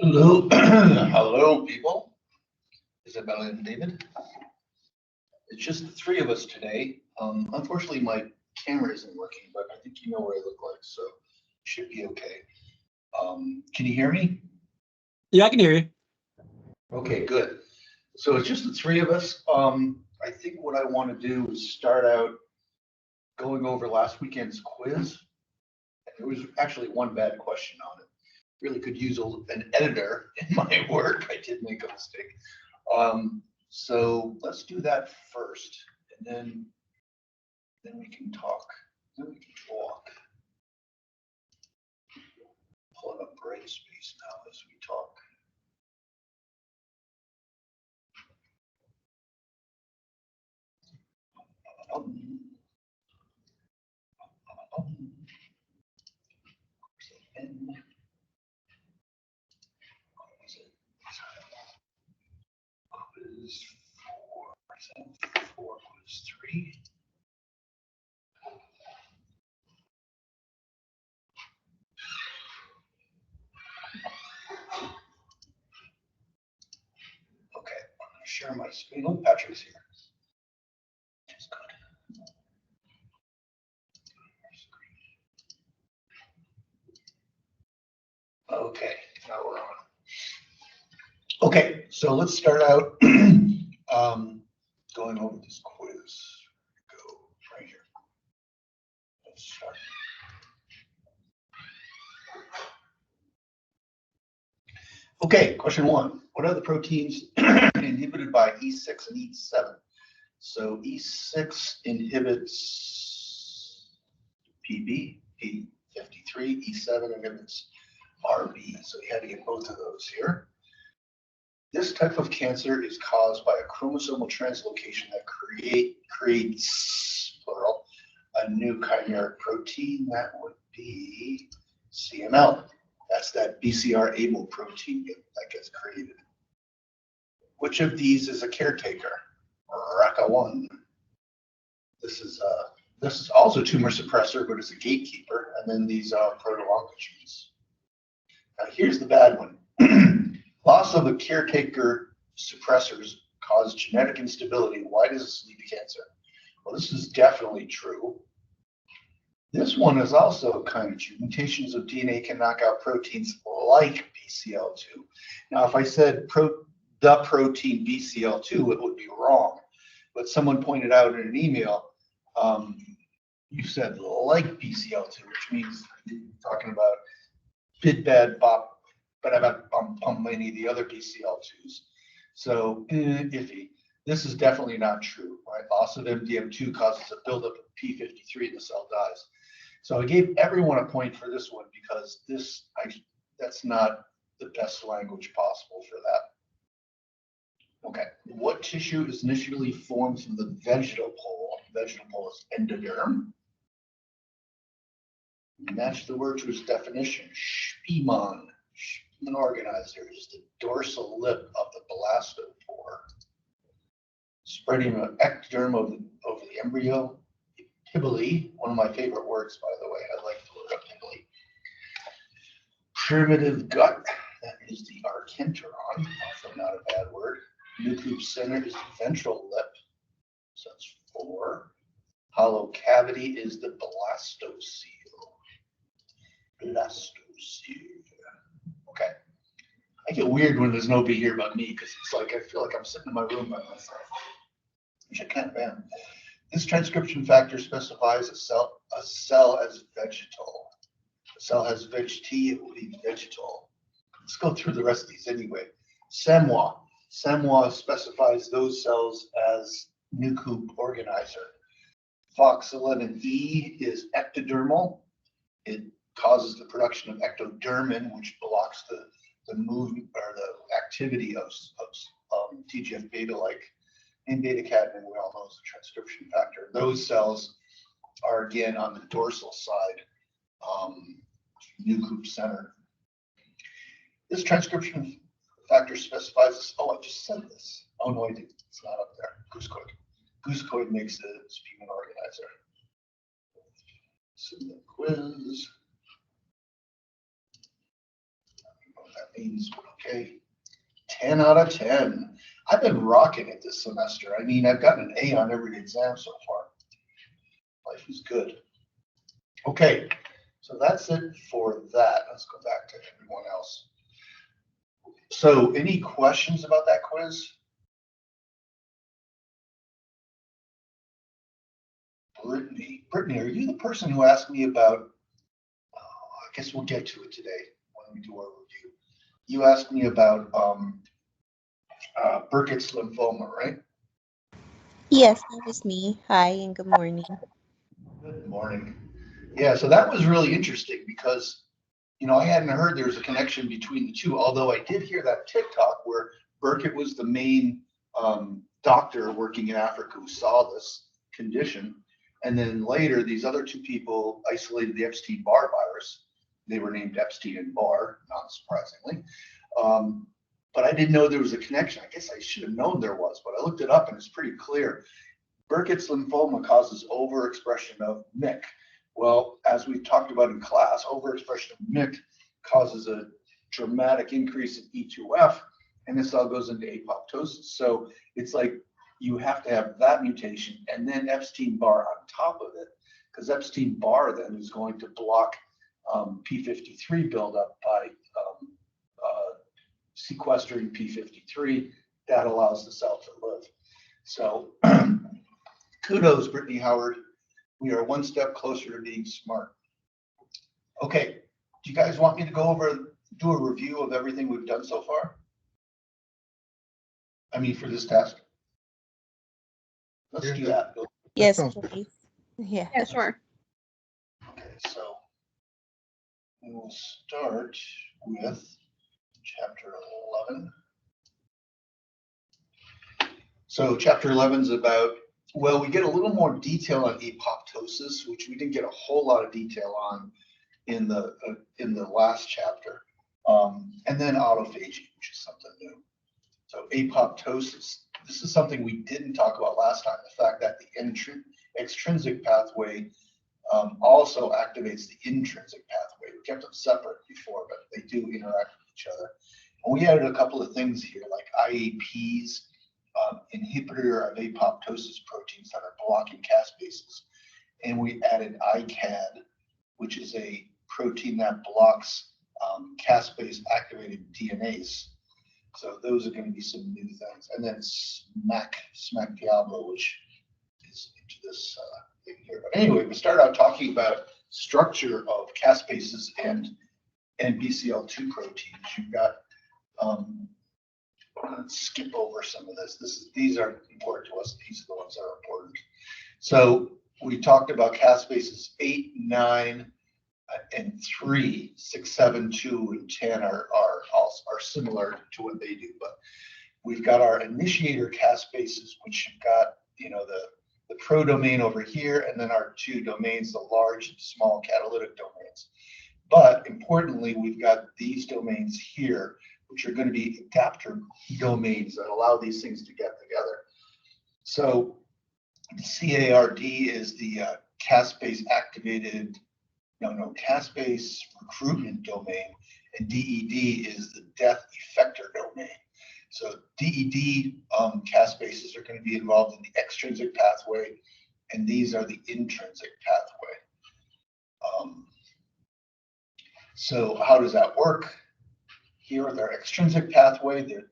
Hello, hello, people. Isabella and David. It's just the three of us today. Unfortunately, my camera isn't working, but I think you know what I look like, so it should be okay. Can you hear me? Yeah, I can hear you. Okay, good. So it's just the three of us. I think what I want to do is start out going over last weekend's quiz. There was actually one bad question on it. Really could use an editor in my work. I did make a mistake. So let's do that first, and then we can talk. Then we can talk. Pulling up Brightspace now as we talk. Quiz 4, quiz 3. Okay, I'm going to share my screen. Oh, Patrick's here. Which is good. Okay, now we're on. Okay, so let's start out going over this quiz. Go right here. Let's start. Okay, question 1. What are the proteins inhibited by E6 and E7? So E6 inhibits PB, P53, E7 inhibits RB. So you had to get both of those here. This type of cancer is caused by a chromosomal translocation that creates, plural, a new chimeric protein. That would be CML. That's that BCR-ABL protein that gets created. Which of these is a caretaker? BRCA1. This is also tumor suppressor, but it's a gatekeeper. And then these are proto-oncogenes. Now here's the bad one. Loss of a caretaker suppressors cause genetic instability. Why does this lead to cancer? Well, this is definitely true. This one is also kind of true. Mutations of DNA can knock out proteins like BCL2. Now, if I said the protein BCL2, it would be wrong. But someone pointed out in an email, you said like BCL2, which means you're talking about bid, bad, bop, but about any of the other BCL2s. So iffy. This is definitely not true, right? Loss of MDM2 causes a buildup of P53 and the cell dies. So I gave everyone a point for this one because that's not the best language possible for that. Okay, what tissue is initially formed from the vegetal pole? Vegetal pole is endoderm. Match the word to its definition. Spimon. An organizer is the dorsal lip of the blastopore. Spreading an ectoderm over the embryo. Epibole, one of my favorite words, by the way. I like the word epibole. Primitive gut, that is the archenteron, also not a bad word. Nucleus center is the ventral lip, so that's 4. Hollow cavity is the blastocele. Blastocele. Okay. I get weird when there's nobody here but me because it's like I feel like I'm sitting in my room by myself, which I kind of am. This transcription factor specifies a cell as vegetal. A cell has veg-T, it will be vegetal. Let's go through the rest of these anyway. SAMWA. SAMWA specifies those cells as nucleus organizer. FOX11E is ectodermal. It causes the production of ectodermin, which blocks the movement or the activity of TGF-beta, like in beta-catenin, we all know is a transcription factor. Those cells are again on the dorsal side, nucleus center. This transcription factor specifies this. Oh, I just said this. Oh no, I didn't. It's not up there. Glucosid. Glucosid makes the Spimon organizer. So the quiz. that means. Okay, 10 out of 10. I've been rocking it this semester. I mean, I've gotten an A on every exam so far. Life is good. Okay, so that's it for that. Let's go back to everyone else. So any questions about that quiz? Brittany, are you the person who asked me about, I guess we'll get to it today when we do our review. You asked me about Burkitt's lymphoma, right? Yes, that was me. Hi and good morning. Good morning. Yeah, so that was really interesting because, I hadn't heard there was a connection between the two, although I did hear that TikTok where Burkitt was the main doctor working in Africa who saw this condition. And then later, these other two people isolated the Epstein-Barr virus. They were named Epstein and Barr, not surprisingly. But I didn't know there was a connection. I guess I should have known there was, but I looked it up and it's pretty clear. Burkitt's lymphoma causes overexpression of MYC. Well, as we talked about in class, overexpression of MYC causes a dramatic increase in E2F, and this all goes into apoptosis. So it's like you have to have that mutation and then Epstein-Barr on top of it, because Epstein-Barr then is going to block P53 buildup by sequestering P53. That allows the cell to live. So kudos, Brittany Howard. We are one step closer to being smart. Okay, do you guys want me to do a review of everything we've done so far? I mean, for this test? Let's do that. Yes, please. Yeah, sure. Okay, so we will start with chapter 11. So chapter 11 is about, well, we get a little more detail on apoptosis, which we didn't get a whole lot of detail on in the last chapter, and then autophagy, which is something new. So apoptosis, this is something we didn't talk about last time, the fact that the extrinsic pathway also activates the intrinsic pathway. We kept them separate before, but they do interact with each other. And we added a couple of things here, like IAPs, inhibitor of apoptosis proteins that are blocking caspases. And we added ICAD, which is a protein that blocks caspase activated DNase. So those are going to be some new things. And then SMAC Diablo, which is into this thing here. But anyway, we start out talking about structure of caspases and BCL2 proteins. You've got, let's skip over some of this. These are important to us. These are the ones that are important. So we talked about caspases 8, 9, and 3, 6, 7, 2, and 10 are similar to what they do. But we've got our initiator caspases, which you've got, the pro domain over here, and then our two domains, the large and small catalytic domains. But importantly, we've got these domains here, which are going to be adapter domains that allow these things to get together. So the CARD is the caspase activated, caspase recruitment domain, and DED is the death effector domain. So DED caspases are going to be involved in the extrinsic pathway, and these are the intrinsic pathway. So how does that work? Here are their extrinsic pathway, the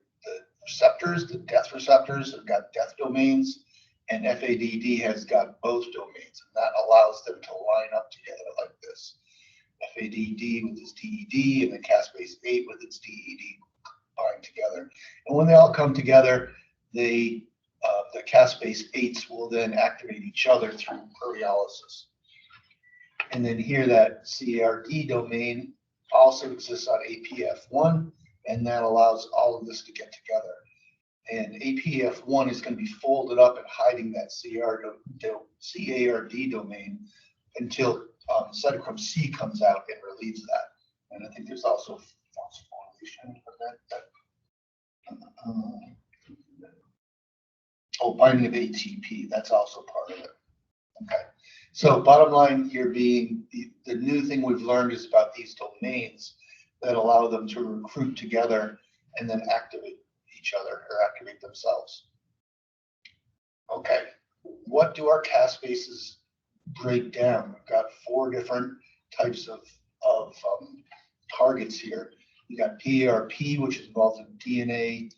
receptors, the death receptors have got death domains, and FADD has got both domains, and that allows them to line up together like this. FADD with its DED and the caspase 8 with its DED bind together. And when they all come together, the caspase 8s will then activate each other through proteolysis. And then here that CARD domain also exists on APF1, and that allows all of this to get together. And APF1 is going to be folded up and hiding that CARD domain until cytochrome C comes out and relieves that. And I think there's also phosphorylation for that. Binding of ATP, that's also part of it. Okay. So bottom line here being the new thing we've learned is about these domains. that allow them to recruit together and then activate each other or activate themselves. Okay, what do our caspases break down? We've got 4 different types of targets here. You got PARP, which is involved in DNA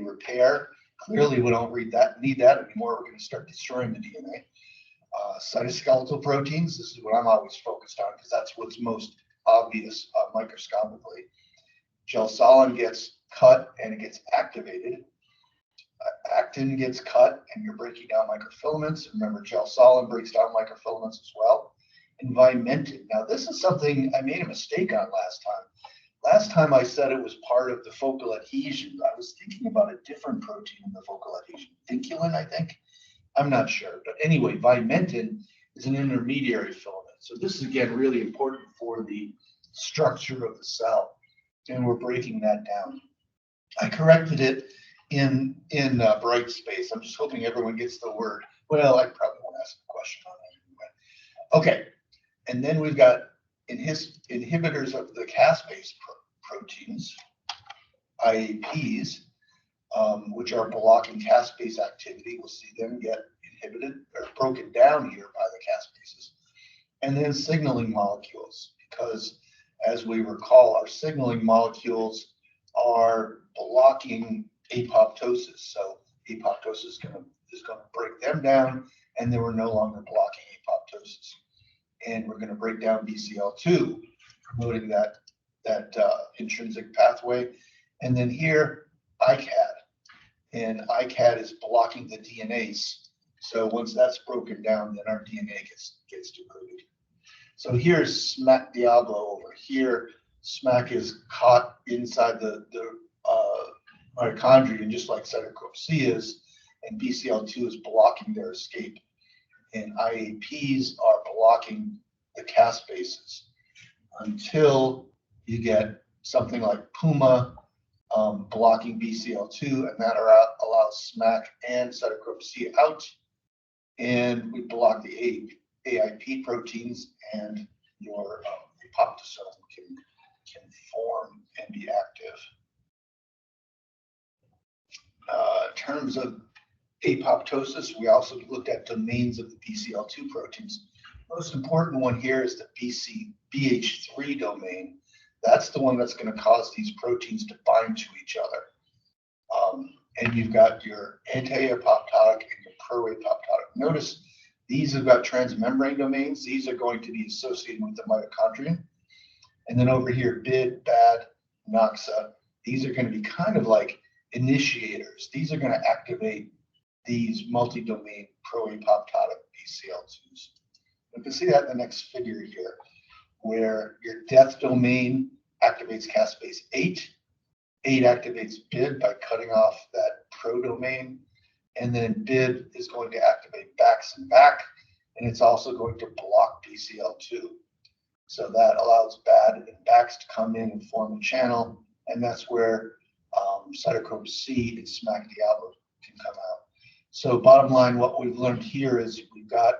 repair. Clearly, we don't need that anymore. We're going to start destroying the DNA. Cytoskeletal proteins, this is what I'm always focused on because that's what's most obvious microscopically. Gelsolin gets cut and it gets activated. Actin gets cut and you're breaking down microfilaments. Remember, gelsolin breaks down microfilaments as well. And vimentin. Now, this is something I made a mistake on last time. Last time I said it was part of the focal adhesion. I was thinking about a different protein in the focal adhesion. Vinculin, I think. I'm not sure. But anyway, vimentin is an intermediary filament. So this is, again, really important for the structure of the cell. And we're breaking that down. I corrected it in Brightspace. I'm just hoping everyone gets the word. Well, I probably won't ask a question on that anyway. Okay. And then we've got inhibitors of the caspase proteins, IAPs, which are blocking caspase activity. We'll see them get inhibited or broken down here by the caspases. And then signaling molecules, because as we recall, our signaling molecules are blocking apoptosis. So apoptosis is going to break them down, and then we're no longer blocking apoptosis. And we're going to break down BCL2, promoting that intrinsic pathway. And then here, ICAD. And ICAD is blocking the DNase. So once that's broken down, then our DNA gets degraded. So here's SMAC Diablo over here. SMAC is caught inside the mitochondria, just like cytochrome C is, and BCL2 is blocking their escape. And IAPs are blocking the caspases until you get something like PUMA blocking BCL2, and that allows SMAC and cytochrome C out, and we block the AIP proteins, and your apoptosome can form and be active. In terms of apoptosis, we also looked at domains of the BCL2 proteins. Most important one here is the BH3 domain. That's the one that's going to cause these proteins to bind to each other. And you've got your anti-apoptotic and your pro-apoptotic. Notice these have got transmembrane domains. These are going to be associated with the mitochondrion. And then over here, BID, BAD, NOXA, these are going to be kind of like initiators. These are going to activate these multi-domain pro-apoptotic BCL2s. You can see that in the next figure here, where your death domain activates caspase 8. 8 activates BID by cutting off that pro-domain. And then BID is going to activate BAX and BAC, and it's also going to block BCL2. So that allows BAD and BAX to come in and form a channel, and that's where cytochrome C and SMAC Diablo can come out. So bottom line, what we've learned here is we've got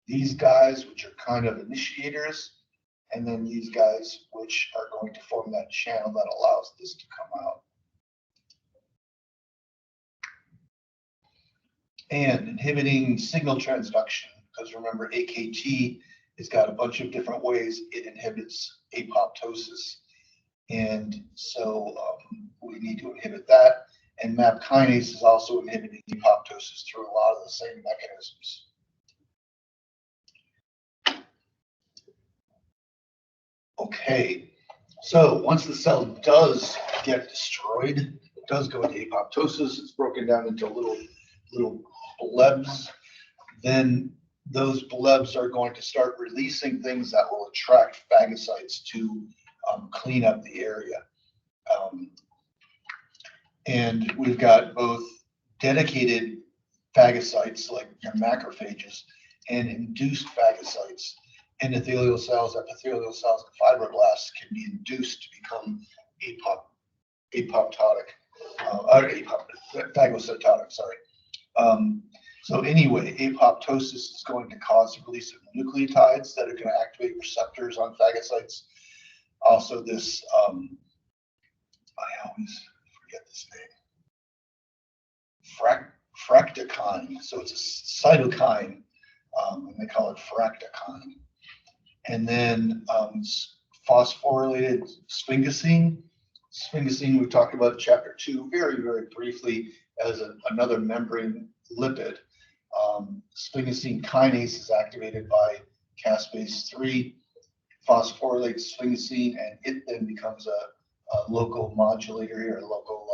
these guys, which are kind of initiators, and then these guys, which are going to form that channel that allows this to come out. And inhibiting signal transduction, because remember, AKT has got a bunch of different ways it inhibits apoptosis. And so we need to inhibit that. And MAP kinase is also inhibiting apoptosis through a lot of the same mechanisms. Okay, so once the cell does get destroyed, it does go into apoptosis, it's broken down into little blebs, then those blebs are going to start releasing things that will attract phagocytes to clean up the area. And we've got both dedicated phagocytes like your macrophages and induced phagocytes. Endothelial cells, epithelial cells, and fibroblasts can be induced to become phagocytotic, sorry. So anyway, apoptosis is going to cause the release of nucleotides that are going to activate receptors on phagocytes. also this, I always forget this name, fractalkine. So it's a cytokine, and they call it fractalkine. And then phosphorylated sphingosine. Sphingosine we talked about in chapter 2 very, very briefly as another membrane lipid. Sphingosine kinase is activated by caspase 3, phosphorylates sphingosine, and it then becomes a local modulator here, a local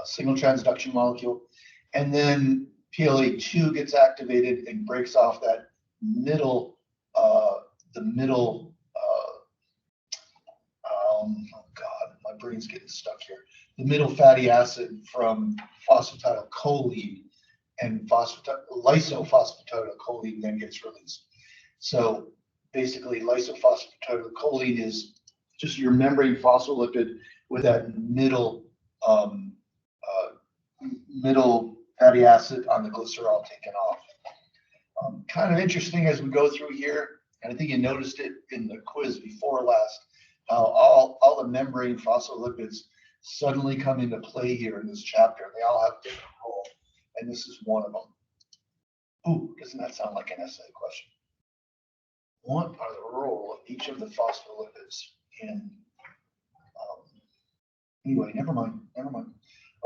signal transduction molecule. And then PLA2 gets activated and breaks off that middle, oh God, my brain's getting stuck here. The middle fatty acid from phosphatidylcholine, and lysophosphatidylcholine then gets released. So basically, lysophosphatidylcholine is just your membrane phospholipid with that middle fatty acid on the glycerol taken off. Kind of interesting as we go through here, and I think you noticed it in the quiz before last, how all the membrane phospholipids suddenly come into play here in this chapter. They all have different roles, and this is one of them. Ooh, doesn't that sound like an essay question? What are the role of each of the phospholipids in, anyway, never mind.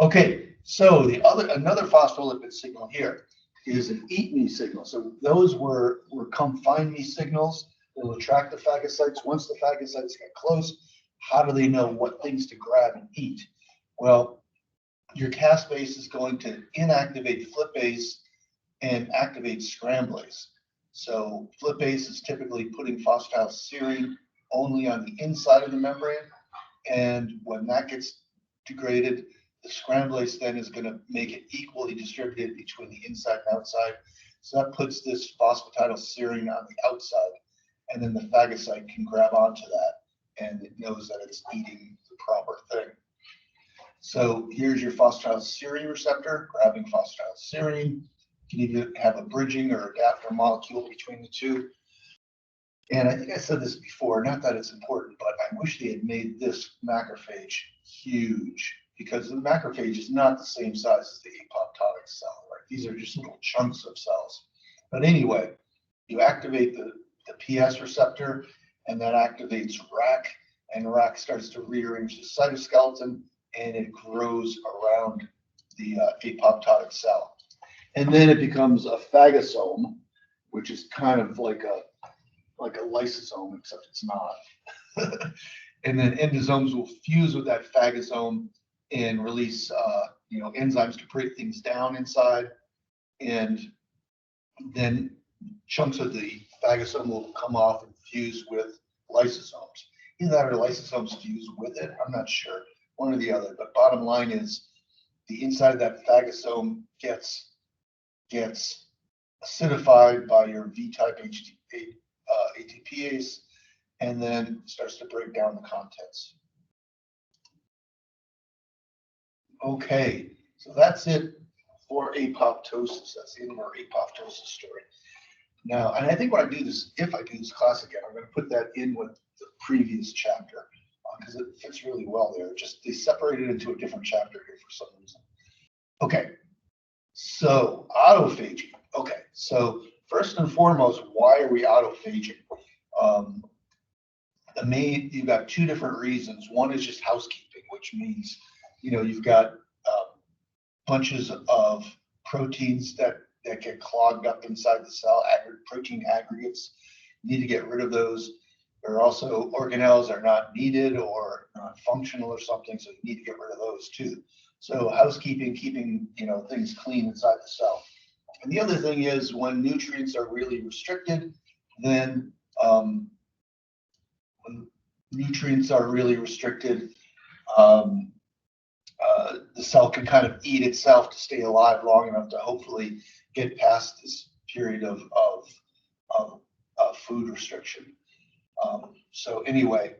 Okay, so another phospholipid signal here is an eat me signal. So those were come find me signals. They'll attract the phagocytes. Once the phagocytes get close, how do they know what things to grab and eat? Well, your caspase is going to inactivate flippase and activate scramblase. So flippase is typically putting phosphatidylserine only on the inside of the membrane, and when that gets degraded, the scramblase then is going to make it equally distributed between the inside and outside. So that puts this phosphatidylserine on the outside, and then the phagocyte can grab onto that, and it knows that it's eating the proper thing. So here's your phosphatidylserine receptor, grabbing phosphatidylserine. You can either have a bridging or adapter molecule between the two. And I think I said this before, not that it's important, but I wish they had made this macrophage huge, because the macrophage is not the same size as the apoptotic cell, right? These are just little chunks of cells. But anyway, you activate the PS receptor, and that activates RAC, and RAC starts to rearrange the cytoskeleton, and it grows around the apoptotic cell. And then it becomes a phagosome, which is kind of like a lysosome, except it's not. And then endosomes will fuse with that phagosome and release enzymes to break things down inside. And then chunks of the phagosome will come off and fuse with lysosomes. Either that or lysosomes fuse with it, I'm not sure, one or the other. But bottom line is the inside of that phagosome gets acidified by your V-type ATPase, and then starts to break down the contents. Okay, so that's it for apoptosis. That's the end of our apoptosis story. Now, and I think when I do this, if I do this class again, I'm going to put that in with the previous chapter because it fits really well there. They separated into a different chapter here for some reason. Okay, so autophagy. Okay, so first and foremost, why are we autophaging? You've got two different reasons. One is just housekeeping, which means you've got bunches of proteins that get clogged up inside the cell, protein aggregates. You need to get rid of those. There are also organelles that are not needed or not functional or something, so you need to get rid of those too. So housekeeping, keeping things clean inside the cell. And the other thing is when nutrients are really restricted, then when nutrients are really restricted, the cell can kind of eat itself to stay alive long enough to hopefully get past this period of food restriction. So anyway,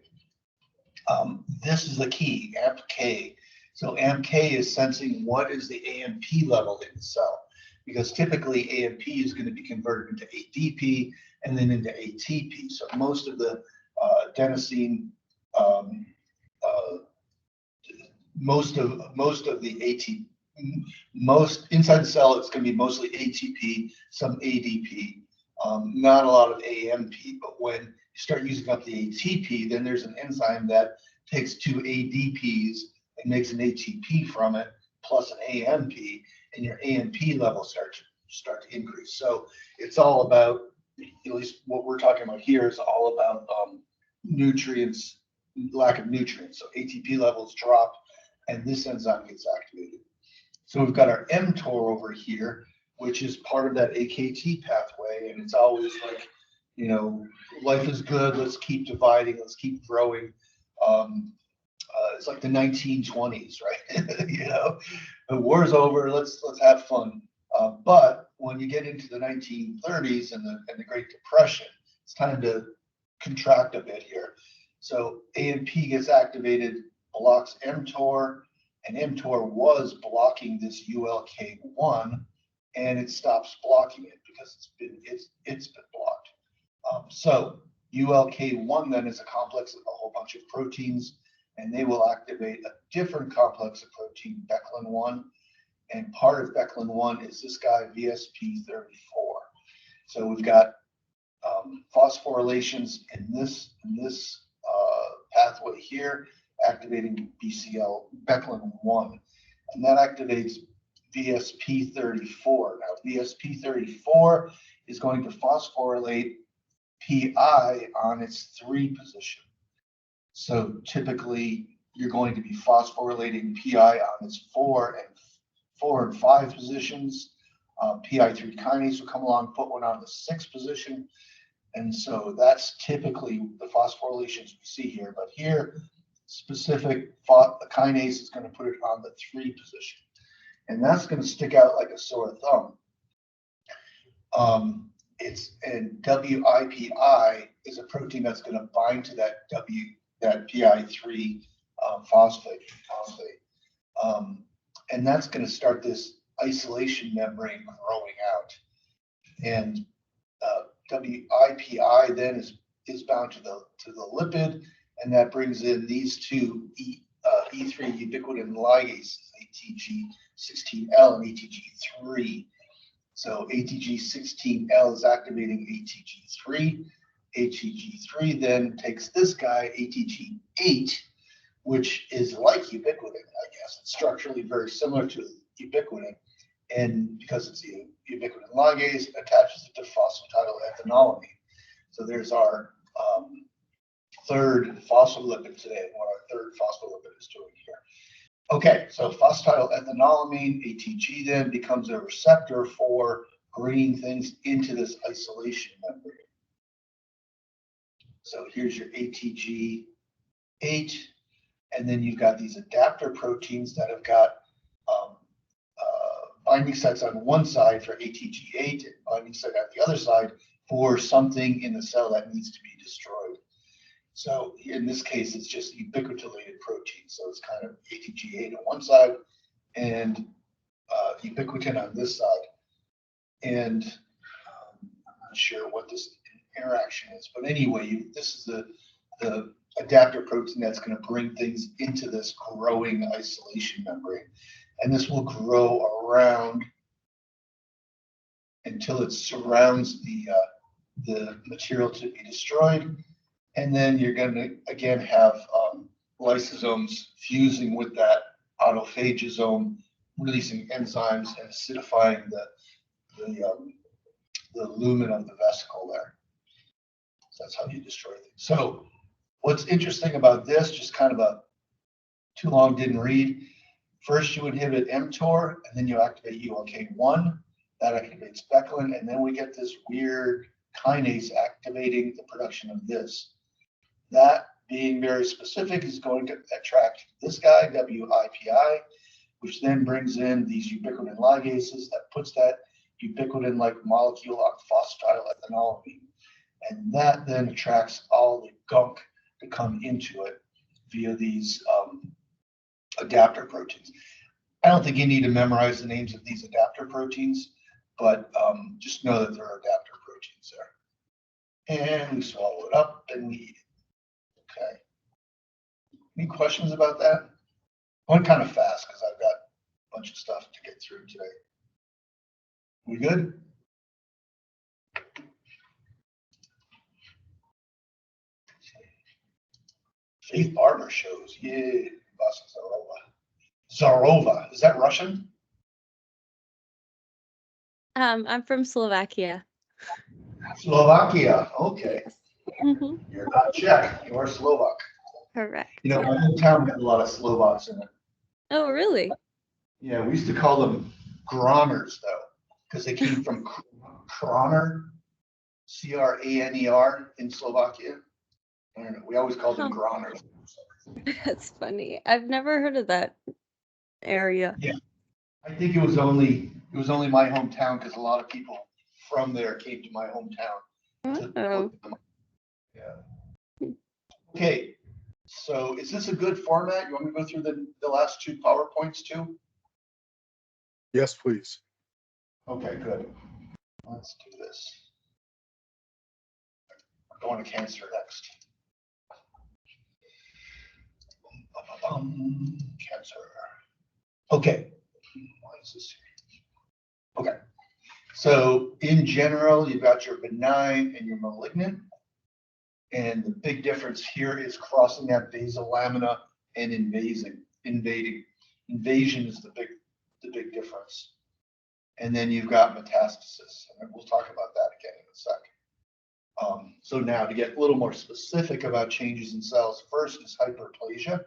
this is the key, AMPK. So AMPK is sensing what is the AMP level in the cell, because typically AMP is going to be converted into ADP and then into ATP. So most of the adenosine. Most of the ATP, most inside the cell, it's going to be mostly ATP, some ADP, not a lot of AMP. But when you start using up the ATP, then there's an enzyme that takes two ADPs and makes an ATP from it, plus an AMP, and your AMP levels start to increase. So it's all about, at least what we're talking about here is all about nutrients, lack of nutrients. So ATP levels drop, and this enzyme gets activated. So we've got our mTOR over here, which is part of that AKT pathway, and it's always like, you know, life is good, let's keep dividing, let's keep growing. It's like the 1920s, right? You know, the war's over, let's have fun. But when you get into the 1930s and the Great Depression, it's time to contract a bit here. So AMP gets activated, blocks mTOR, and mTOR was blocking this ULK1, and it stops blocking it because it's been blocked. So ULK1 then is a complex of a whole bunch of proteins, and they will activate a different complex of protein, Beclin-1, and part of Beclin-1 is this guy VSP34. So we've got phosphorylations in this pathway here, activating Beclin-1, and that activates VSP34. Now, VSP34 is going to phosphorylate PI on its 3 position. So typically, you're going to be phosphorylating PI on its 4 and 5 positions. PI3 kinase will come along, put one on the 6th position. And so that's typically the phosphorylations we see here. But here, specific kinase is going to put it on the 3 position. And that's going to stick out like a sore thumb. And WIPI is a protein that's going to bind to that PI3 phosphate. And that's going to start this isolation membrane growing out. And WIPI then is bound to the lipid, and that brings in these two E3 ubiquitin ligases, ATG16L and ATG3. So ATG16L is activating ATG3. ATG3 then takes this guy, ATG8, which is like ubiquitin, I guess. It's structurally very similar to ubiquitin. And because it's a ubiquitin ligase, it attaches it to phosphatidylethanolamin. So there's our third phospholipid today, and what our third phospholipid is doing here. Okay, so phosphatidylethanolamin, ATG, then becomes a receptor for bringing things into this isolation membrane. So here's your ATG8, and then you've got these adapter proteins that have got binding sites on one side for ATG8 and binding site on the other side for something in the cell that needs to be destroyed. So in this case, it's just ubiquitinated protein. So it's kind of ATG8 on one side and ubiquitin on this side. And I'm not sure what this interaction is, but anyway, this is the adapter protein that's going to bring things into this growing isolation membrane. And this will grow around until it surrounds the material to be destroyed. And then you're going to, again, have lysosomes fusing with that autophagosome, releasing enzymes and acidifying the lumen of the vesicle there. So that's how you destroy things. So what's interesting about this, just kind of a too long didn't read. First, you inhibit mTOR, and then you activate ULK1. That activates Beclin, and then we get this weird kinase activating the production of this. That, being very specific, is going to attract this guy, WIPI, which then brings in these ubiquitin ligases that puts that ubiquitin-like molecule on phosphatidylethanolamin. And that then attracts all the gunk to come into it via these adapter proteins. I don't think you need to memorize the names of these adapter proteins, but just know that there are adapter proteins there. And we swallow it up and we eat it. Any questions about that? I went kind of fast because I've got a bunch of stuff to get through today. We good? Faith Barber shows. Yeah, Vasek Zarova. Zarova. Is that Russian? I'm from Slovakia. Slovakia. Okay. Mhm. You're not Czech. You are Slovak. Correct. You know, my hometown had a lot of Slovaks in it. Oh, really? Yeah, we used to call them Groners, though, because they came from Kroner, Craner in Slovakia. I don't know. We always called them Huh. Groners. That's funny. I've never heard of that area. Yeah. I think it was only my hometown because a lot of people from there came to my hometown. Oh. Yeah. Okay. So is this a good format? You want me to go through the last two PowerPoints too? Yes, please. Okay, good. Let's do this. I'm going to cancer next. Cancer. Okay. Why is this here? Okay. So in general, you've got your benign and your malignant. And the big difference here is crossing that basal lamina and invading. Invasion is the big difference. And then you've got metastasis, and we'll talk about that again in a second. So now to get a little more specific about changes in cells, first is hyperplasia,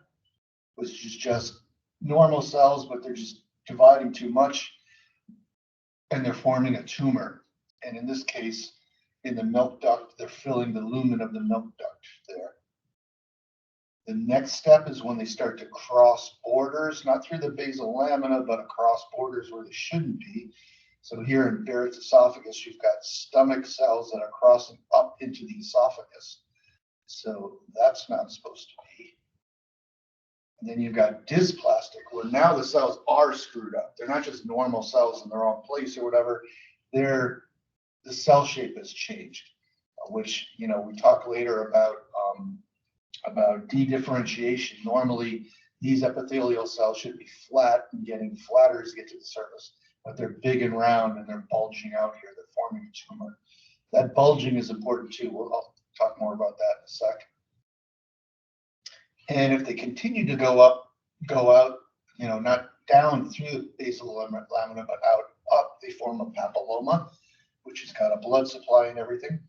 which is just normal cells, but they're just dividing too much and they're forming a tumor. And in this case, in the milk duct, they're filling the lumen of the milk duct there. The next step is when they start to cross borders, not through the basal lamina, but across borders where they shouldn't be. So here in Barrett's esophagus, you've got stomach cells that are crossing up into the esophagus. So that's not supposed to be. And then you've got dysplastic, where now the cells are screwed up. They're not just normal cells in the wrong place or whatever. The cell shape has changed, which, you know, we talk later about dedifferentiation. Normally, these epithelial cells should be flat and getting flatter as they get to the surface, but they're big and round and they're bulging out here. They're forming a tumor. That bulging is important too. I'll talk more about that in a sec. And if they continue to go out, you know, not down through the basal lamina, but up, they form a papilloma, which has got a blood supply and everything.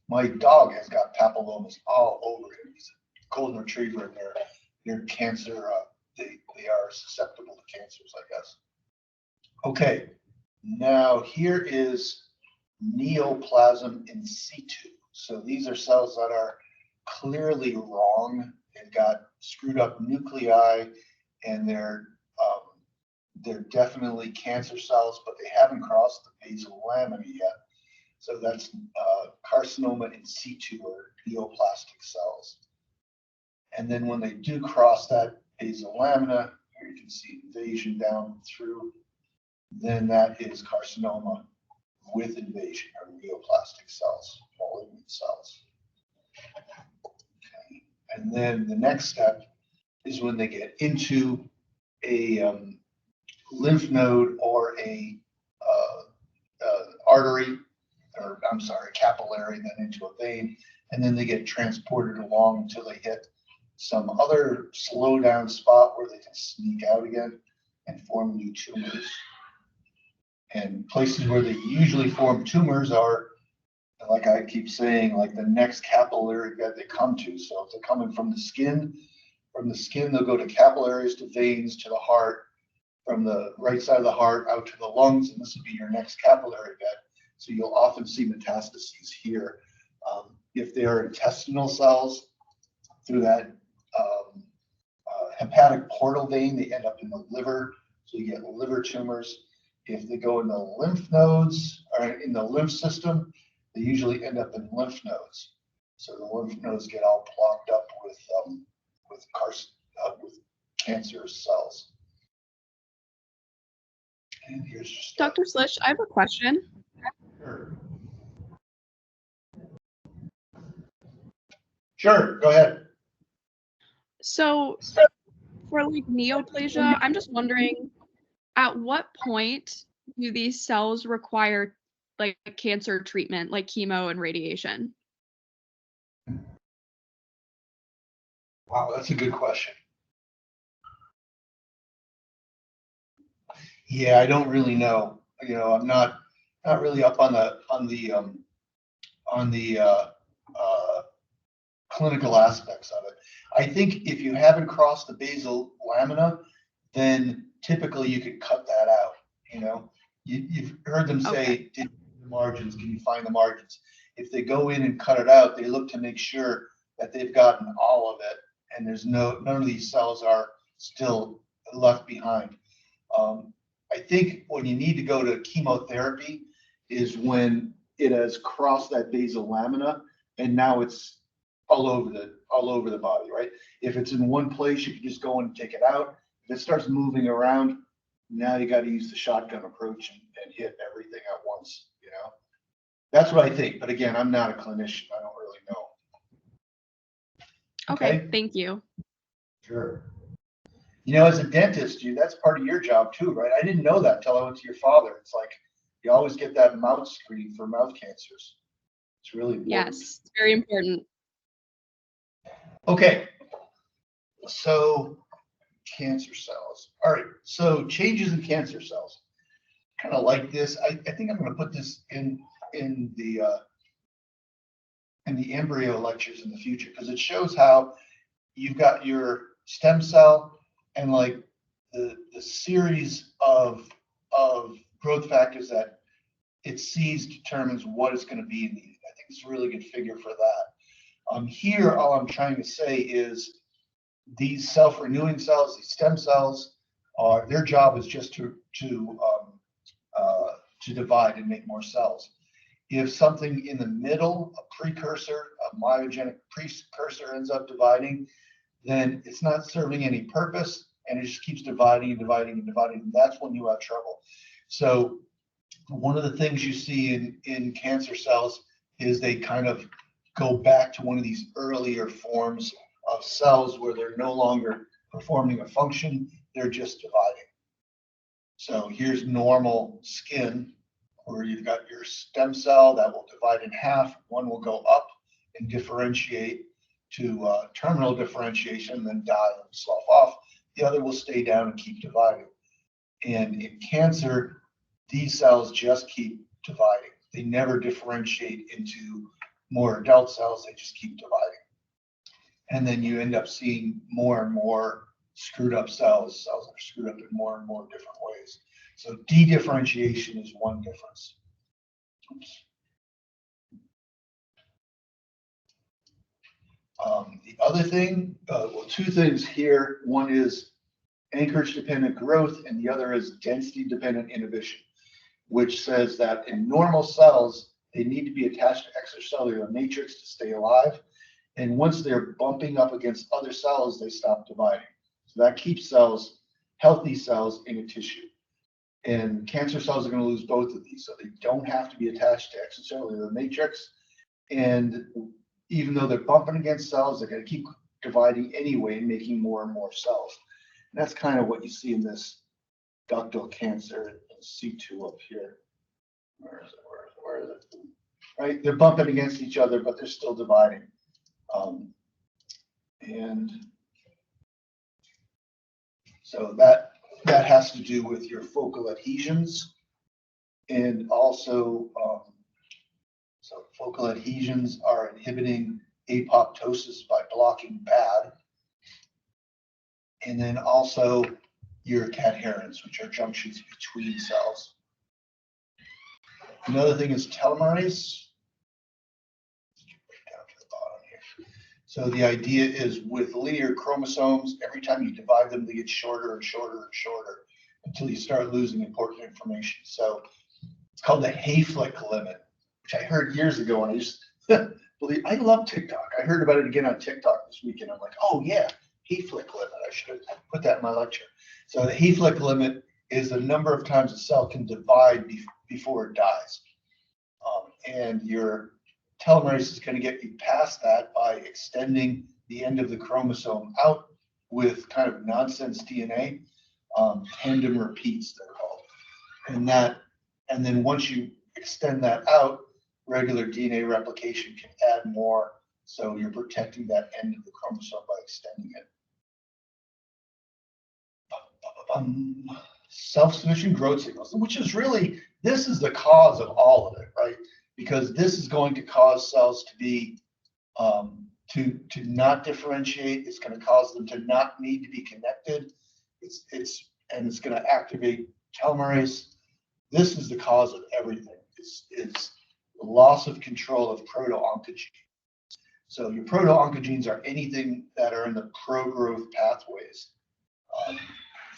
My dog has got papillomas all over him. He's a golden retriever, and they're cancer. They are susceptible to cancers, I guess. Okay, now here is neoplasm in situ. So these are cells that are clearly wrong. They've got screwed up nuclei, and they're definitely cancer cells, but they haven't crossed the basal lamina yet. So that's carcinoma in situ, or neoplastic cells. And then when they do cross that basal lamina, here you can see invasion down through, then that is carcinoma with invasion, or neoplastic cells, malignant cells. Okay. And then the next step is when they get into a lymph node or a artery, or I'm sorry, capillary, then into a vein, and then they get transported along until they hit some other slow down spot where they can sneak out again and form new tumors. And places where they usually form tumors are, like I keep saying, like the next capillary bed they come to. So if they're coming from the skin, they'll go to capillaries, to veins, to the heart, from the right side of the heart out to the lungs, and this will be your next capillary bed. So you'll often see metastases here. If they are intestinal cells, through that hepatic portal vein, they end up in the liver, so you get liver tumors. If they go in the lymph nodes, or in the lymph system, they usually end up in lymph nodes. So the lymph nodes get all blocked up with cancerous cells. And here's just Dr. Slish, I have a question. Sure, go ahead. So for like neoplasia, I'm just wondering, at what point do these cells require like cancer treatment, like chemo and radiation? Wow, that's a good question. Yeah, I don't really know. I'm not really up on the clinical aspects of it. I think if you haven't crossed the basal lamina, then typically you could cut that out. You've heard them say, Okay. "Did the margins? Can you find the margins?" If they go in and cut it out, they look to make sure that they've gotten all of it, and there's none of these cells are still left behind. I think when you need to go to chemotherapy is when it has crossed that basal lamina and now it's all over the body, right? If it's in one place, you can just go in and take it out. If it starts moving around, now you got to use the shotgun approach and hit everything at once. That's what I think. But again, I'm not a clinician. I don't really know. Okay, thank you. Sure. As a dentist, that's part of your job too, right? I didn't know that until I went to your father. It's like you always get that mouth screen for mouth cancers. It's really important. Yes, it's very important. Okay. So cancer cells. All right. So changes in cancer cells. Kind of like this. I think I'm going to put this in the embryo lectures in the future because it shows how you've got your stem cell and like the series of growth factors that it sees determines what it's going to be. I think it's a really good figure for that. Here, all I'm trying to say is these self-renewing cells, these stem cells, their job is just to divide and make more cells. If something in the middle, a precursor, a myogenic precursor ends up dividing, then it's not serving any purpose and it just keeps dividing and dividing and dividing. And that's when you have trouble. So one of the things you see in cancer cells is they kind of go back to one of these earlier forms of cells where they're no longer performing a function, they're just dividing. So here's normal skin where you've got your stem cell that will divide in half. One will go up and differentiate to terminal differentiation, then die and slough off. The other will stay down and keep dividing. And in cancer, these cells just keep dividing. They never differentiate into more adult cells, they just keep dividing. And then you end up seeing more and more screwed up cells that are screwed up in more and more different ways. So de-differentiation is one difference. Oops. The other thing, well, two things here. One is anchorage-dependent growth, and the other is density-dependent inhibition, which says that in normal cells, they need to be attached to extracellular matrix to stay alive. And once they're bumping up against other cells, they stop dividing. So that keeps cells, healthy cells, in a tissue. And cancer cells are going to lose both of these. So they don't have to be attached to extracellular matrix. And even though they're bumping against cells, they're going to keep dividing anyway and making more and more cells. And that's kind of what you see in this ductal cancer in C2 up here. Where is it? Right? They're bumping against each other, but they're still dividing. And so that has to do with your focal adhesions. And also, so focal adhesions are inhibiting apoptosis by blocking BAD. And then also your cadherins, which are junctions between cells. Another thing is telomerase. Down to the bottom here. So the idea is with linear chromosomes, every time you divide them, they get shorter and shorter and shorter until you start losing important information. So it's called the Hayflick limit, which I heard years ago, and I just believe, I love TikTok. I heard about it again on TikTok this weekend. I'm like, oh yeah, Hayflick limit. I should have put that in my lecture. So the Hayflick limit is the number of times a cell can divide before it dies. And your telomerase is going to get you past that by extending the end of the chromosome out with kind of nonsense DNA, tandem repeats they're called. And then once you extend that out, regular DNA replication can add more. So you're protecting that end of the chromosome by extending it. Self-sufficient growth signals, which is really, this is the cause of all of it, right? Because this is going to cause cells to be, to not differentiate. It's going to cause them to not need to be connected. It's going to activate telomerase. This is the cause of everything. It's the loss of control of proto-oncogenes. So your proto-oncogenes are anything that are in the pro-growth pathways.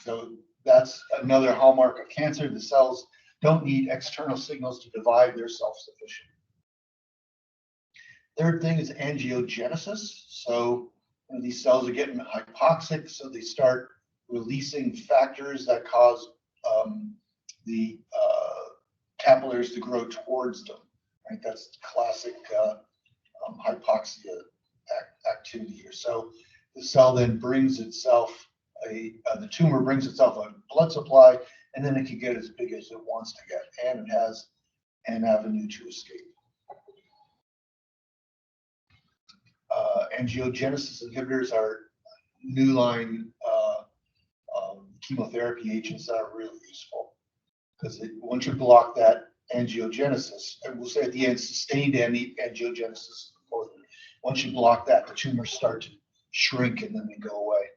So that's another hallmark of cancer. The cells don't need external signals to divide. They're self-sufficient. Third thing is angiogenesis. So these cells are getting hypoxic, so they start releasing factors that cause the capillaries to grow towards them. Right? That's classic hypoxia activity here. So the cell then brings itself the tumor brings itself a blood supply, and then it can get as big as it wants to get, and it has an avenue to escape. Angiogenesis inhibitors are new line chemotherapy agents that are really useful, because once you block that angiogenesis, and we'll say at the end, sustained angiogenesis, once you block that, the tumors start to shrink and then they go away.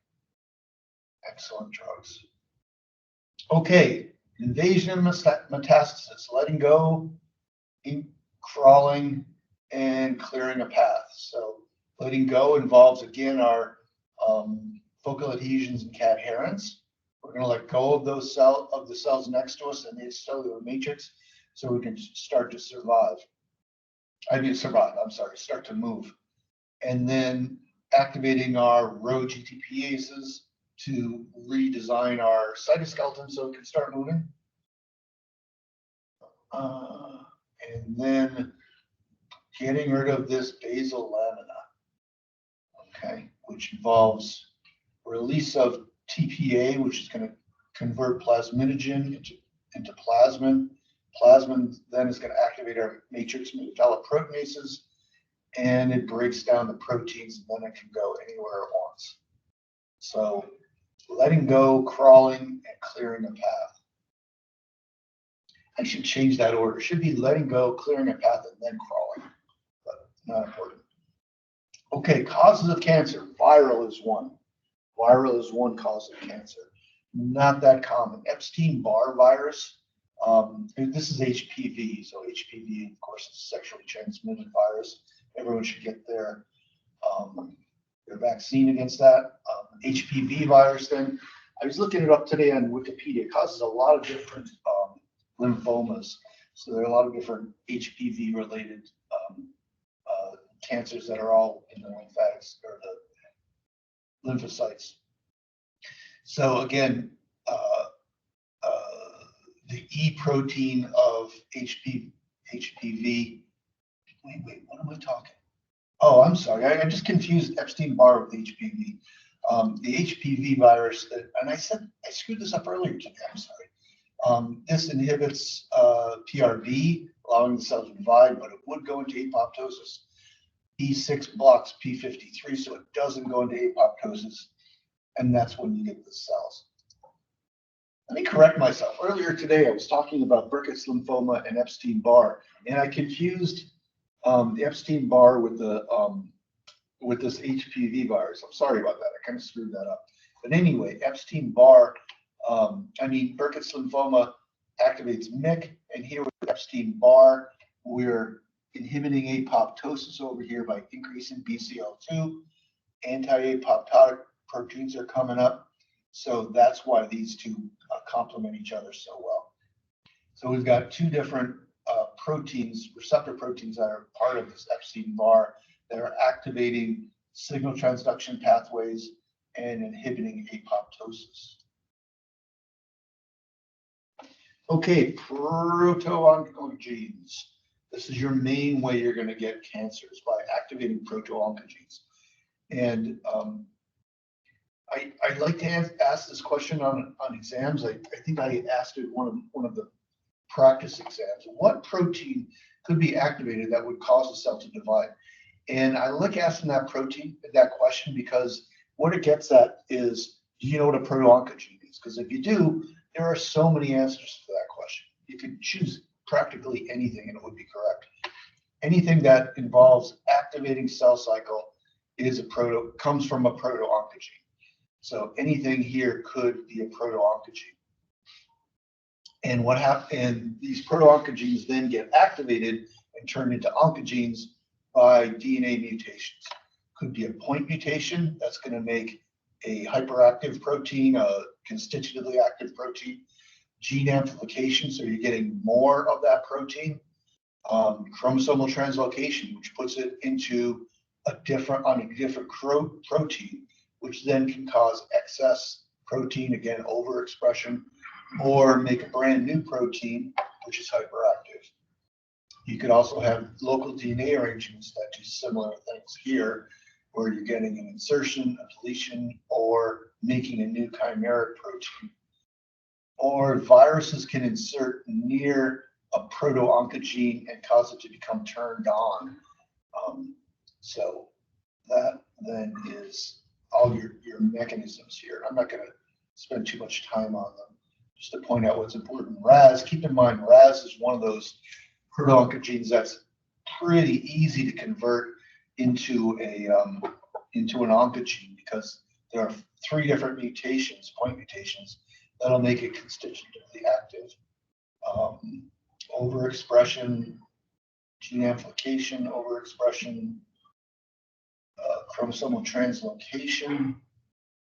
Excellent drugs. Okay, invasion and metastasis, letting go, crawling, and clearing a path. So letting go involves, again, our focal adhesions and cadherins. We're going to let go of those the cells next to us in the cellular matrix so we can start to start to move. And then activating our Rho GTPases to redesign our cytoskeleton so it can start moving. And then getting rid of this basal lamina, okay, which involves release of TPA, which is going to convert plasminogen into plasmin. Plasmin then is going to activate our matrix metalloproteinases, and it breaks down the proteins, and then it can go anywhere it wants. So letting go, crawling, and clearing a path. I should change that order. It should be letting go, clearing a path, and then crawling, but not important. Okay, causes of cancer. Viral is one. Viral is one cause of cancer. Not that common. Epstein-Barr virus. This is HPV. So HPV, of course, is a sexually transmitted virus. Everyone should get their vaccine against that. HPV virus then, I was looking it up today on Wikipedia. It causes a lot of different lymphomas. So there are a lot of different HPV related cancers that are all in the lymphatics or the lymphocytes. So again, the E protein of HPV. Wait, what am I talking? Oh, I'm sorry. I just confused Epstein-Barr with HPV. The HPV virus, and I screwed this up earlier today. I'm sorry. This inhibits PRV, allowing the cell to divide, but it would go into apoptosis. E6 blocks P53, so it doesn't go into apoptosis, and that's when you get the cells. Let me correct myself. Earlier today, I was talking about Burkitt's lymphoma and Epstein-Barr, and I confused the Epstein-Barr with this HPV virus. I'm sorry about that. I kind of screwed that up. But anyway, Epstein-Barr, Burkitt's lymphoma activates MYC, and here with Epstein-Barr, we're inhibiting apoptosis over here by increasing BCL2. Anti-apoptotic proteins are coming up. So that's why these two complement each other so well. So we've got two different proteins, receptor proteins that are part of this Epstein-Barr that are activating signal transduction pathways and inhibiting apoptosis. Okay, proto-oncogenes. This is your main way you're going to get cancers, by activating proto-oncogenes. And I'd like to ask this question on exams. I think I asked it one of the practice exams. What protein could be activated that would cause a cell to divide? And I like asking that question because what it gets at is, do you know what a proto-oncogene is? Because if you do, there are so many answers to that question. You could choose practically anything and it would be correct. Anything that involves activating cell cycle comes from a proto-oncogene. So anything here could be a proto-oncogene. And these proto-oncogenes then get activated and turned into oncogenes by DNA mutations. Could be a point mutation that's going to make a hyperactive protein, a constitutively active protein. Gene amplification, so you're getting more of that protein. Chromosomal translocation, which puts it into a different protein, which then can cause excess protein, again, overexpression, or make a brand new protein, which is hyperactive. You could also have local DNA arrangements that do similar things here, where you're getting an insertion, a deletion, or making a new chimeric protein. Or viruses can insert near a proto-oncogene and cause it to become turned on. So that then is all your mechanisms here. I'm not going to spend too much time on them. Just to point out what's important. RAS, keep in mind, RAS is one of those proto-oncogenes that's pretty easy to convert into an oncogene because there are 3 different mutations, point mutations, that'll make it constitutively active. Overexpression, gene amplification, overexpression, chromosomal translocation.